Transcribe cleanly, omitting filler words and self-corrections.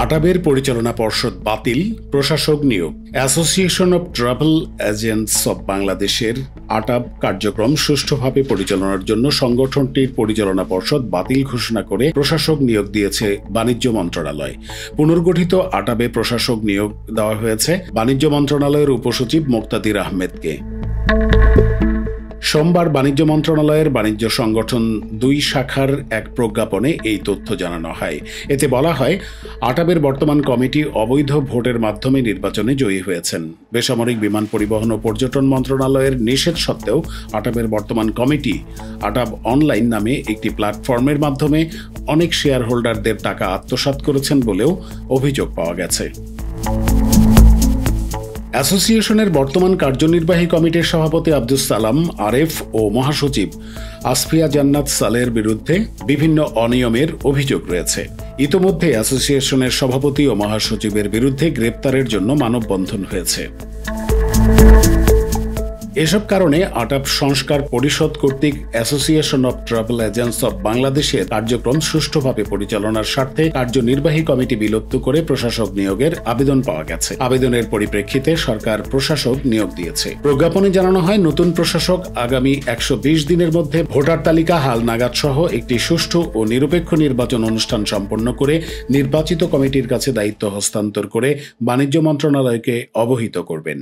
আটাবের পরিচালনা পর্ষদ বাতিল, প্রশাসক নিয়োগ। Association of travel agents of বাংলাদেশের আটাব কার্যক্রম সুষ্ঠুভাবে পরিচালনার জন্য সংগঠনটির পরিচালনা পর্ষদ বাতিল ঘোষণা করে প্রশাসক নিয়োগ দিয়েছে বাণিজ্য মন্ত্রণালয়। পুনর্গঠিত আটাবে প্রশাসক নিয়োগ দেওয়া হয়েছে বাণিজ্য মন্ত্রণালয়ের উপসচিব মোক্তাদির আহমেদকে। সোমবার বাণিজ্য মন্ত্রণালয়ের বাণিজ্য সংগঠন ২ শাখার এক প্রজ্ঞাপনে এই তথ্য জানানো হয়। এতে বলা হয়, আটাবের বর্তমান কমিটি অবৈধ ভোটের মাধ্যমে নির্বাচনে জয়ী হয়েছেন। বেসামরিক বিমান পরিবহন ও পর্যটন মন্ত্রণালয়ের নিষেধ সত্ত্বেও আটাবের বর্তমান কমিটি আটাব অনলাইন নামে একটি প্ল্যাটফর্মের মাধ্যমে অনেক শেয়ার হোল্ডারদের টাকা আত্মসাৎ করেছেন বলেও অভিযোগ পাওয়া গেছে। অ্যাসোসিয়েশনের বর্তমান কার্যনির্বাহী কমিটির সভাপতি আব্দুস সালাম আরেফ ও মহাসচিব আসফিয়া জান্নাত সালের বিরুদ্ধে বিভিন্ন অনিয়মের অভিযোগ রয়েছে। ইতোমধ্যে অ্যাসোসিয়েশনের সভাপতি ও মহাসচিবের বিরুদ্ধে গ্রেপ্তারের জন্য মানববন্ধন হয়েছে। এসব কারণে আটাব সংস্কার পরিষদ কর্তৃক association of travel agents of বাংলাদেশের কার্যক্রম সুষ্ঠুভাবে পরিচালনার স্বার্থে কার্যনির্বাহী কমিটি বিলুপ্ত করে প্রশাসক নিয়োগের আবেদন পাওয়া গেছে। আবেদনের পরিপ্রেক্ষিতে সরকার প্রশাসক নিয়োগ দিয়েছে। প্রজ্ঞাপনে জানানো হয়, নতুন প্রশাসক আগামী ১২০ দিনের মধ্যে ভোটার তালিকা হালনাগাদ সহ একটি সুষ্ঠু ও নিরপেক্ষ নির্বাচন অনুষ্ঠান সম্পন্ন করে নির্বাচিত কমিটির কাছে দায়িত্ব হস্তান্তর করে বাণিজ্য মন্ত্রণালয়কে অবহিত করবেন।